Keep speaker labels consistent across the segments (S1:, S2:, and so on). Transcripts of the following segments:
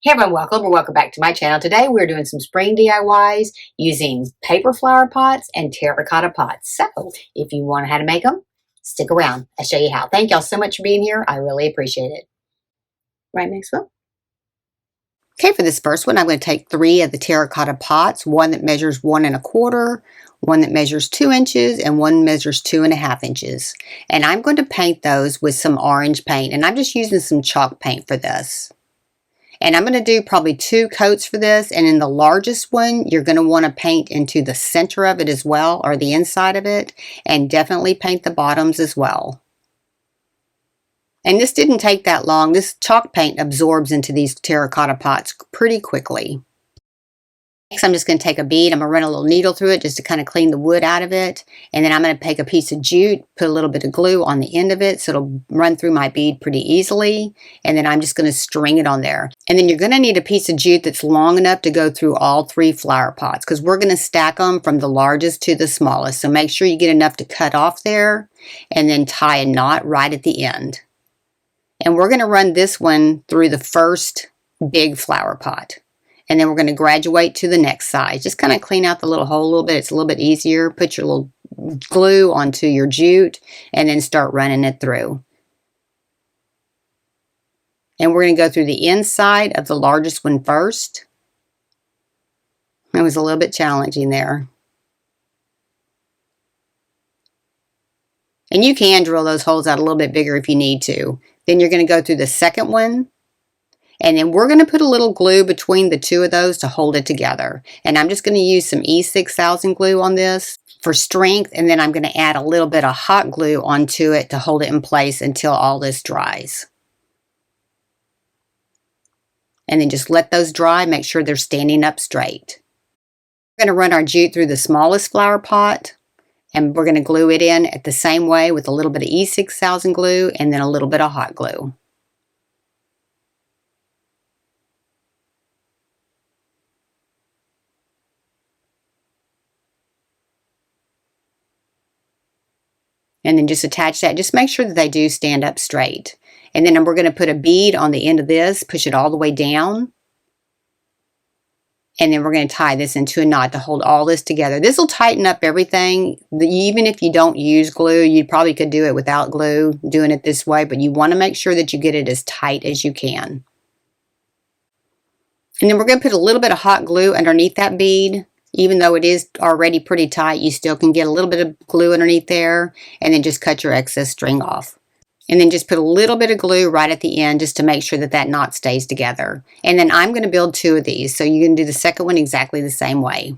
S1: Hey everyone, welcome or welcome back to my channel. Today we're doing some spring DIYs using paper flower pots and terracotta pots. So if you want to know how to make them, stick around. I'll show you how. Thank y'all so much for being here. I really appreciate it. Right, Maxwell? Okay, for this first one, I'm going to take 3 of the terracotta pots, one that measures 1 1/4, one that measures 2 inches, and one measures 2 1/2 inches. And I'm going to paint those with some orange paint, and I'm just using some chalk paint for this. And I'm going to do probably 2 coats for this, and in the largest one, you're going to want to paint into the center of it as well, or the inside of it, and definitely paint the bottoms as well. And this didn't take that long. This chalk paint absorbs into these terracotta pots pretty quickly. Next, I'm just going to take a bead. I'm going to run a little needle through it just to kind of clean the wood out of it. And then I'm going to take a piece of jute, put a little bit of glue on the end of it so it'll run through my bead pretty easily. And then I'm just going to string it on there. And then you're going to need a piece of jute that's long enough to go through all 3 flower pots because we're going to stack them from the largest to the smallest. So make sure you get enough to cut off there and then tie a knot right at the end. And we're going to run this one through the first big flower pot. And then we're going to graduate to the next size. Just kind of clean out the little hole a little bit. It's a little bit easier. Put your little glue onto your jute and then start running it through. And we're going to go through the inside of the largest one first. It was a little bit challenging there. And you can drill those holes out a little bit bigger if you need to. Then you're going to go through the second one. And then we're going to put a little glue between the 2 of those to hold it together. And I'm just going to use some E6000 glue on this for strength. And then I'm going to add a little bit of hot glue onto it to hold it in place until all this dries. And then just let those dry. Make sure they're standing up straight. We're going to run our jute through the smallest flower pot. And we're going to glue it in at the same way with a little bit of E6000 glue and then a little bit of hot glue. And then just attach that. Just make sure that they do stand up straight. And then we're going to put a bead on the end of this, push it all the way down. And then we're going to tie this into a knot to hold all this together. This will tighten up everything. Even if you don't use glue, you probably could do it without glue, doing it this way. But you want to make sure that you get it as tight as you can. And then we're going to put a little bit of hot glue underneath that bead. Even though it is already pretty tight, you still can get a little bit of glue underneath there and then just cut your excess string off. And then just put a little bit of glue right at the end just to make sure that that knot stays together. And then I'm going to build 2 of these, so you can do the second one exactly the same way.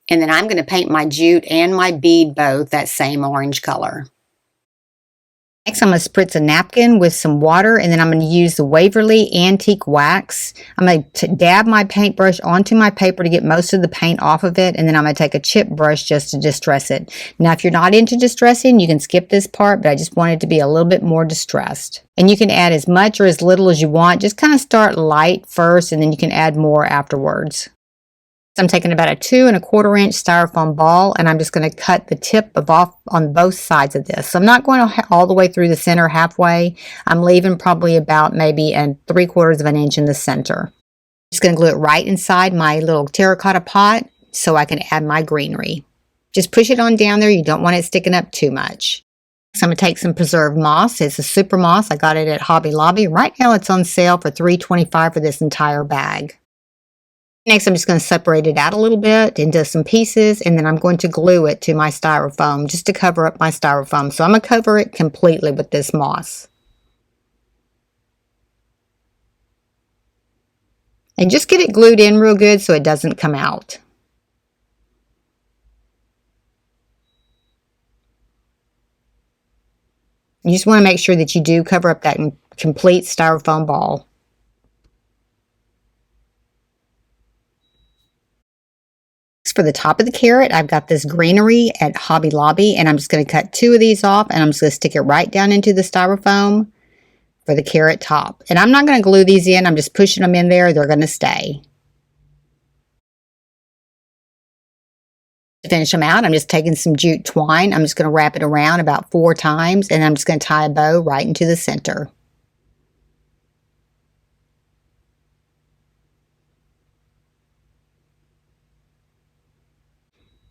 S1: And then I'm going to paint my jute and my bead both that same orange color. Next, I'm going to spritz a napkin with some water, and then I'm going to use the Waverly Antique Wax. I'm going to dab my paintbrush onto my paper to get most of the paint off of it, and then I'm going to take a chip brush just to distress it. Now, if you're not into distressing, you can skip this part, but I just want it to be a little bit more distressed. And you can add as much or as little as you want. Just kind of start light first, and then you can add more afterwards. I'm taking about a 2 1/4 inch styrofoam ball, and I'm just going to cut the tip off on both sides of this. So I'm not going all the way through the center halfway. I'm leaving probably about maybe 3/4 inch in the center. I'm just going to glue it right inside my little terracotta pot so I can add my greenery. Just push it on down there. You don't want it sticking up too much. So I'm going to take some preserved moss. It's a super moss. I got it at Hobby Lobby. Right now it's on sale for $3.25 for this entire bag. Next, I'm just going to separate it out a little bit into some pieces, and then I'm going to glue it to my styrofoam just to cover up my styrofoam. So I'm going to cover it completely with this moss. And just get it glued in real good so it doesn't come out. You just want to make sure that you do cover up that complete styrofoam ball. For the top of the carrot, I've got this greenery at Hobby Lobby, and I'm just going to cut 2 of these off, and I'm just going to stick it right down into the styrofoam for the carrot top. And I'm not going to glue these in. I'm just pushing them in there. They're going to stay. To finish them out, I'm just taking some jute twine. I'm just going to wrap it around about 4 times, and I'm just going to tie a bow right into the center.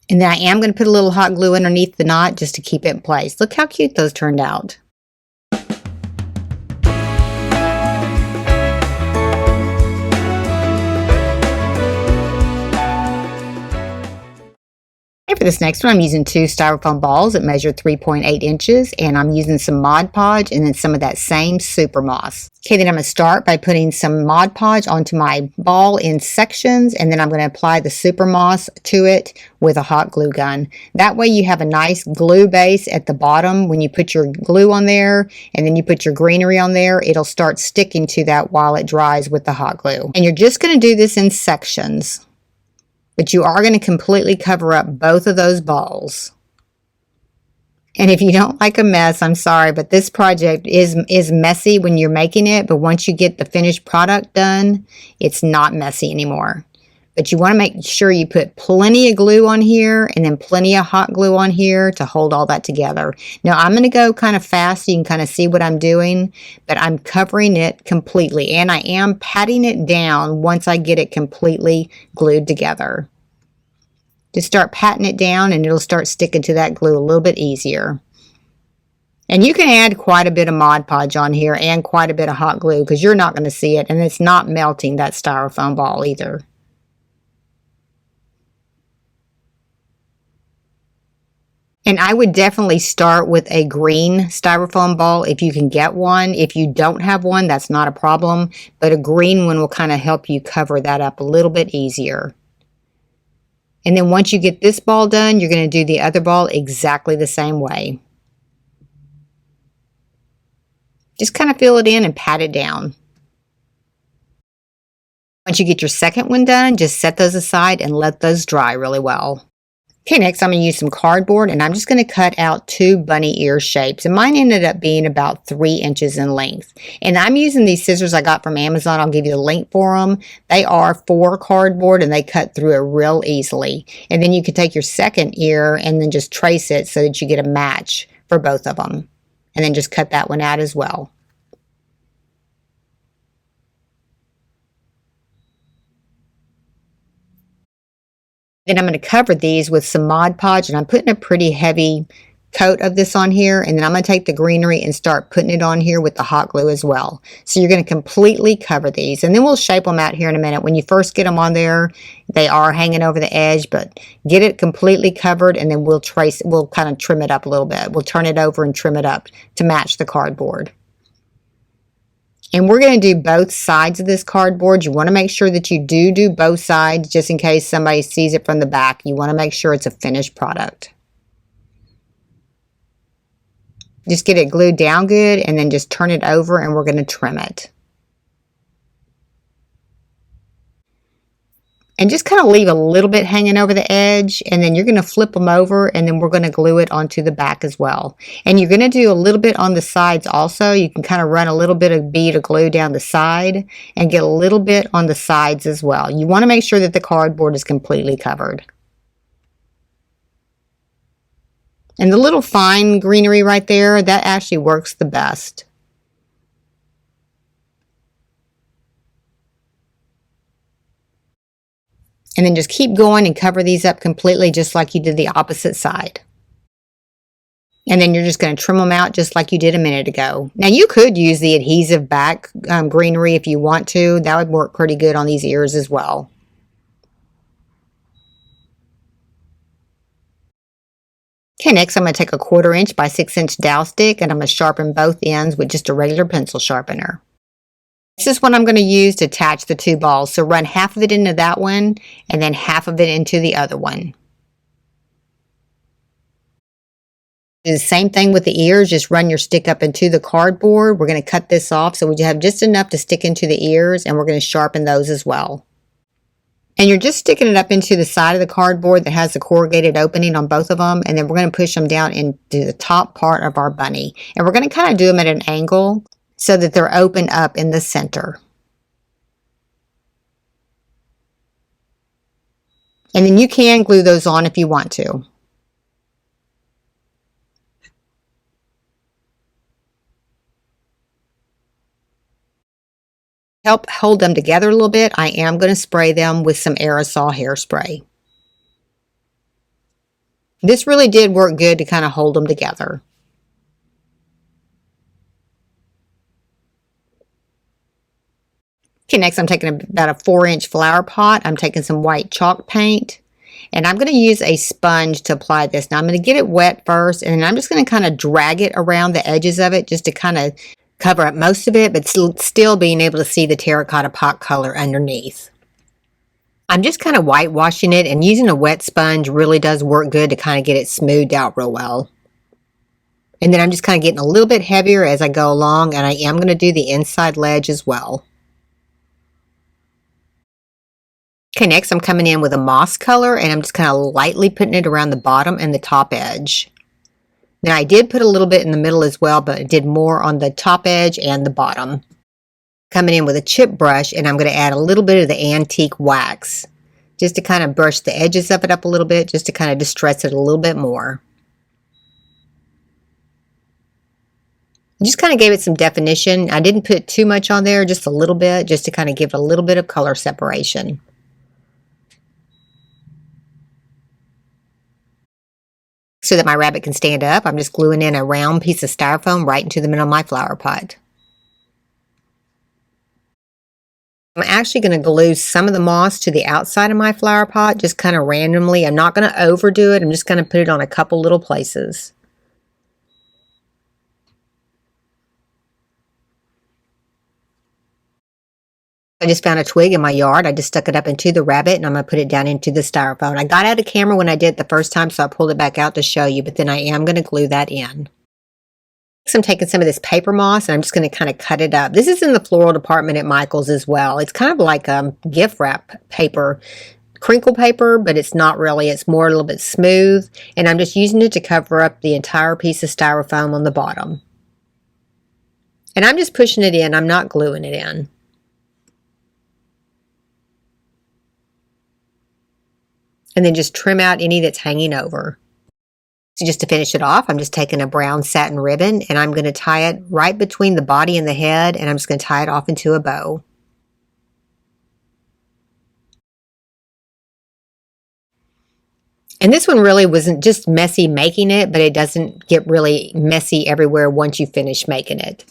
S1: And then I am going to put a little hot glue underneath the knot just to keep it in place. Look how cute those turned out. And for this next one, I'm using 2 styrofoam balls that measure 3.8 inches, and I'm using some Mod Podge and then some of that same super moss. Okay, then I'm going to start by putting some Mod Podge onto my ball in sections, and then I'm going to apply the super moss to it with a hot glue gun. That way you have a nice glue base at the bottom. When you put your glue on there and then you put your greenery on there, it'll start sticking to that while it dries with the hot glue. And you're just going to do this in sections. But you are going to completely cover up both of those balls. And if you don't like a mess, I'm sorry, but this project is messy when you're making it. But once you get the finished product done, it's not messy anymore. But you want to make sure you put plenty of glue on here and then plenty of hot glue on here to hold all that together. Now, I'm going to go kind of fast so you can kind of see what I'm doing, but I'm covering it completely. And I am patting it down once I get it completely glued together. Just start patting it down and it'll start sticking to that glue a little bit easier. And you can add quite a bit of Mod Podge on here and quite a bit of hot glue because you're not going to see it, and it's not melting that styrofoam ball either. And I would definitely start with a green styrofoam ball if you can get one. If you don't have one, that's not a problem, but a green one will kind of help you cover that up a little bit easier. And then once you get this ball done, you're going to do the other ball exactly the same way. Just kind of fill it in and pat it down. Once you get your second one done, just set those aside and let those dry really well. Okay, next I'm going to use some cardboard, and I'm just going to cut out 2 bunny ear shapes. And mine ended up being about 3 inches in length. And I'm using these scissors I got from Amazon. I'll give you the link for them. They are for cardboard, and they cut through it real easily. And then you can take your second ear and then just trace it so that you get a match for both of them. And then just cut that one out as well. Then I'm going to cover these with some Mod Podge, and I'm putting a pretty heavy coat of this on here, and then I'm going to take the greenery and start putting it on here with the hot glue as well. So you're going to completely cover these, and then we'll shape them out here in a minute. When you first get them on there, they are hanging over the edge, but get it completely covered, and then we'll kind of trim it up a little bit. We'll turn it over and trim it up to match the cardboard. And we're going to do both sides of this cardboard. You want to make sure that you do both sides just in case somebody sees it from the back. You want to make sure it's a finished product. Just get it glued down good and then just turn it over and we're going to trim it. And just kind of leave a little bit hanging over the edge, and then you're going to flip them over, and then we're going to glue it onto the back as well. And you're going to do a little bit on the sides also. You can kind of run a little bit of bead of glue down the side and get a little bit on the sides as well. You want to make sure that the cardboard is completely covered. And the little fine greenery right there, that actually works the best. And then just keep going and cover these up completely just like you did the opposite side. And then you're just going to trim them out just like you did a minute ago. Now you could use the adhesive back greenery if you want to. That would work pretty good on these ears as well. Okay, next I'm going to take a 1/4 inch by 6 inch dowel stick, and I'm going to sharpen both ends with just a regular pencil sharpener. This is what I'm going to use to attach the 2 balls. So run half of it into that one and then half of it into the other one. Do the same thing with the ears. Just run your stick up into the cardboard. We're going to cut this off so we have just enough to stick into the ears, and we're going to sharpen those as well. And you're just sticking it up into the side of the cardboard that has the corrugated opening on both of them, and then we're going to push them down into the top part of our bunny. And we're going to kind of do them at an angle so that they're open up in the center. And then you can glue those on if you want to. Help hold them together a little bit, I am going to spray them with some aerosol hairspray. This really did work good to kind of hold them together. Okay, next I'm taking about a 4-inch flower pot. I'm taking some white chalk paint, and I'm going to use a sponge to apply this. Now I'm going to get it wet first, and then I'm just going to kind of drag it around the edges of it just to kind of cover up most of it, but still being able to see the terracotta pot color underneath. I'm just kind of whitewashing it, and using a wet sponge really does work good to kind of get it smoothed out real well. And then I'm just kind of getting a little bit heavier as I go along, and I am going to do the inside ledge as well. Okay, next I'm coming in with a moss color, and I'm just kind of lightly putting it around the bottom and the top edge. Now I did put a little bit in the middle as well, but I did more on the top edge and the bottom. Coming in with a chip brush, and I'm going to add a little bit of the antique wax just to kind of brush the edges of it up a little bit, just to kind of distress it a little bit more. Just kind of gave it some definition. I didn't put too much on there, just a little bit, just to kind of give it a little bit of color separation. So that my rabbit can stand up, I'm just gluing in a round piece of styrofoam right into the middle of my flower pot. I'm actually going to glue some of the moss to the outside of my flower pot, just kind of randomly. I'm not going to overdo it. I'm just going to put it on a couple little places. I just found a twig in my yard. I just stuck it up into the rabbit, and I'm going to put it down into the styrofoam. I got out of camera when I did it the first time, so I pulled it back out to show you, but then I am going to glue that in. So I'm taking some of this paper moss, and I'm just going to kind of cut it up. This is in the floral department at Michael's as well. It's kind of like gift wrap paper, crinkle paper, but it's not really. It's more a little bit smooth, and I'm just using it to cover up the entire piece of styrofoam on the bottom. And I'm just pushing it in. I'm not gluing it in. And then just trim out any that's hanging over. So just to finish it off, I'm just taking a brown satin ribbon, and I'm going to tie it right between the body and the head, and I'm just going to tie it off into a bow. And this one really wasn't just messy making it, but it doesn't get really messy everywhere once you finish making it.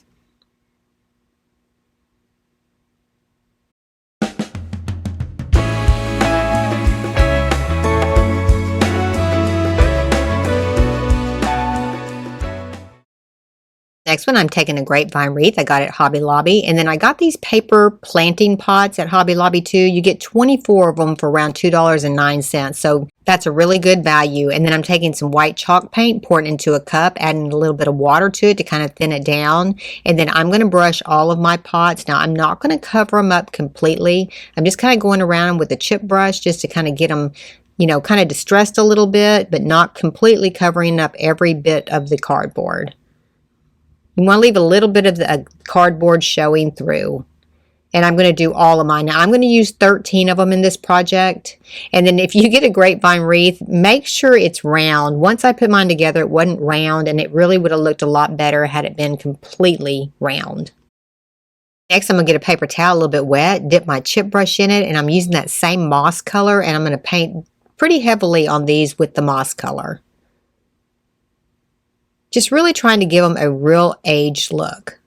S1: Next one, I'm taking a grapevine wreath. I got it at Hobby Lobby. And then I got these paper planting pots at Hobby Lobby too. You get 24 of them for around $2.09. So that's a really good value. And then I'm taking some white chalk paint, pouring it into a cup, adding a little bit of water to it to kind of thin it down. And then I'm going to brush all of my pots. Now, I'm not going to cover them up completely. I'm just kind of going around with a chip brush just to kind of get them, you know, kind of distressed a little bit, but not completely covering up every bit of the cardboard. You want to leave a little bit of the cardboard showing through. And I'm going to do all of mine. Now, I'm going to use 13 of them in this project. And then if you get a grapevine wreath, make sure it's round. Once I put mine together, it wasn't round, and it really would have looked a lot better had it been completely round. Next, I'm going to get a paper towel a little bit wet, dip my chip brush in it, and I'm using that same moss color, and I'm going to paint pretty heavily on these with the moss color. Just really trying to give them a real aged look.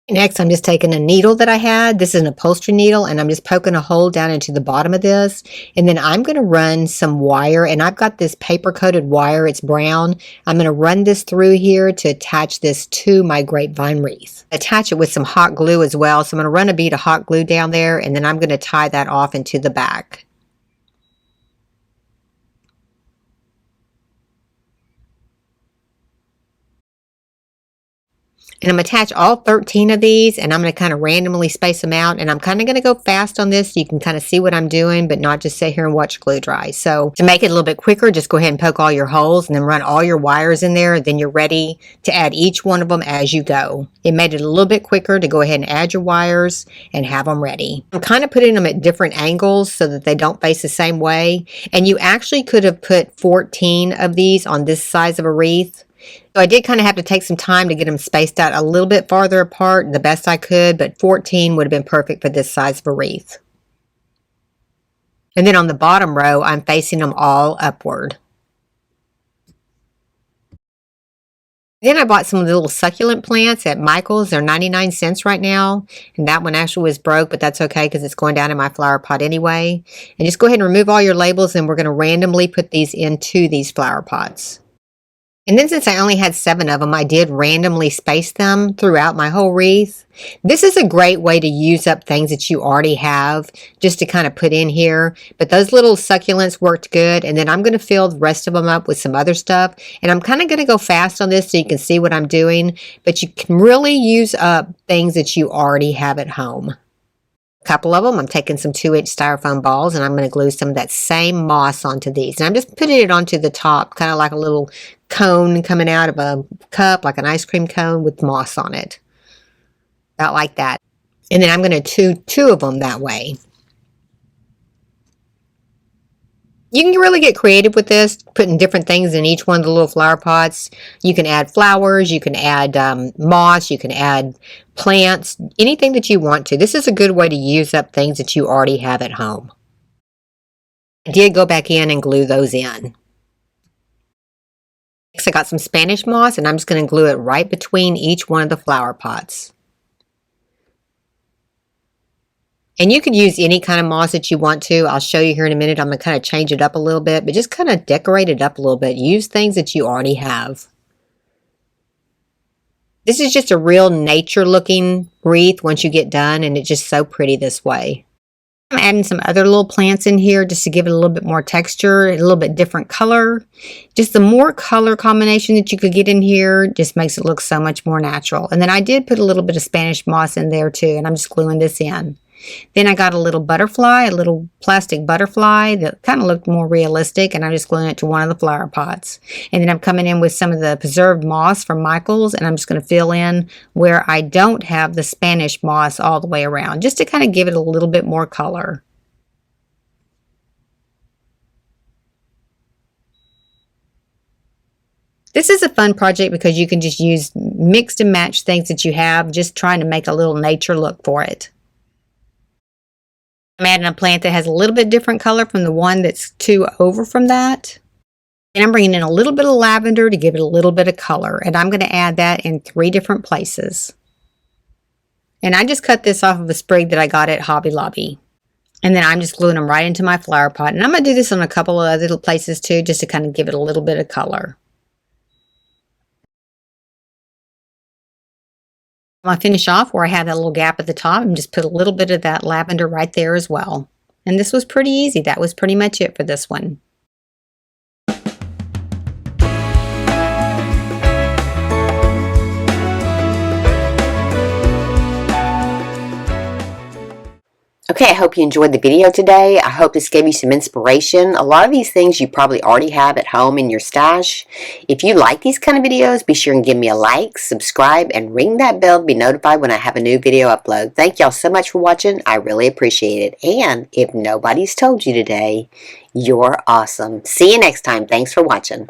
S1: Next, I'm just taking a needle that I had. This is an upholstery needle, and I'm just poking a hole down into the bottom of this. And then I'm going to run some wire, and I've got this paper-coated wire. It's brown. I'm going to run this through here to attach this to my grapevine wreath. Attach it with some hot glue as well. So I'm going to run a bead of hot glue down there, and then I'm going to tie that off into the back. And I'm going to attach all 13 of these, and I'm going to kind of randomly space them out. And I'm kind of going to go fast on this so you can kind of see what I'm doing, but not just sit here and watch glue dry. So to make it a little bit quicker, just go ahead and poke all your holes and then run all your wires in there. Then you're ready to add each one of them as you go. It made it a little bit quicker to go ahead and add your wires and have them ready. I'm kind of putting them at different angles so that they don't face the same way. And you actually could have put 14 of these on this size of a wreath. So I did kind of have to take some time to get them spaced out a little bit farther apart, the best I could, but 14 would have been perfect for this size of a wreath. And then on the bottom row, I'm facing them all upward. Then I bought some of the little succulent plants at Michael's. They're 99 cents right now. And that one actually was broke, but that's okay because it's going down in my flower pot anyway. And just go ahead and remove all your labels, and we're going to randomly put these into these flower pots. And then since I only had 7 of them, I did randomly space them throughout my whole wreath. This is a great way to use up things that you already have just to kind of put in here. But those little succulents worked good. And then I'm going to fill the rest of them up with some other stuff. And I'm kind of going to go fast on this so you can see what I'm doing. But you can really use up things that you already have at home. A couple of them, I'm taking some 2-inch styrofoam balls, and I'm going to glue some of that same moss onto these. And I'm just putting it onto the top, kind of like a little cone coming out of a cup, like an ice cream cone with moss on it. About like that. And then I'm going to do 2 of them that way. You can really get creative with this, putting different things in each one of the little flower pots. You can add flowers, you can add moss, you can add plants, anything that you want to. This is a good way to use up things that you already have at home. I did go back in and glue those in. Next, I got some Spanish moss, and I'm just going to glue it right between each one of the flower pots. And you could use any kind of moss that you want to. I'll show you here in a minute. I'm going to kind of change it up a little bit, but just kind of decorate it up a little bit. Use things that you already have. This is just a real nature looking wreath once you get done, and it's just so pretty this way. I'm adding some other little plants in here just to give it a little bit more texture, a little bit different color. Just the more color combination that you could get in here just makes it look so much more natural. And then I did put a little bit of Spanish moss in there too, and I'm just gluing this in. Then I got a little butterfly, a little plastic butterfly that kind of looked more realistic, and I'm just gluing it to one of the flower pots. And then I'm coming in with some of the preserved moss from Michael's, and I'm just going to fill in where I don't have the Spanish moss all the way around, just to kind of give it a little bit more color. This is a fun project because you can just use mixed and match things that you have, just trying to make a little nature look for it. I'm adding a plant that has a little bit different color from the one that's 2 over from that. And I'm bringing in a little bit of lavender to give it a little bit of color. And I'm going to add that in 3 different places. And I just cut this off of a sprig that I got at Hobby Lobby. And then I'm just gluing them right into my flower pot. And I'm going to do this on a couple of other places too, just to kind of give it a little bit of color. I'm going to finish off where I have that little gap at the top and just put a little bit of that lavender right there as well. And this was pretty easy. That was pretty much it for this one. Okay, I hope you enjoyed the video today. I hope this gave you some inspiration. A lot of these things you probably already have at home in your stash. If you like these kind of videos, be sure and give me a like, subscribe, and ring that bell to be notified when I have a new video upload. Thank y'all so much for watching. I really appreciate it. And if nobody's told you today, you're awesome. See you next time. Thanks for watching.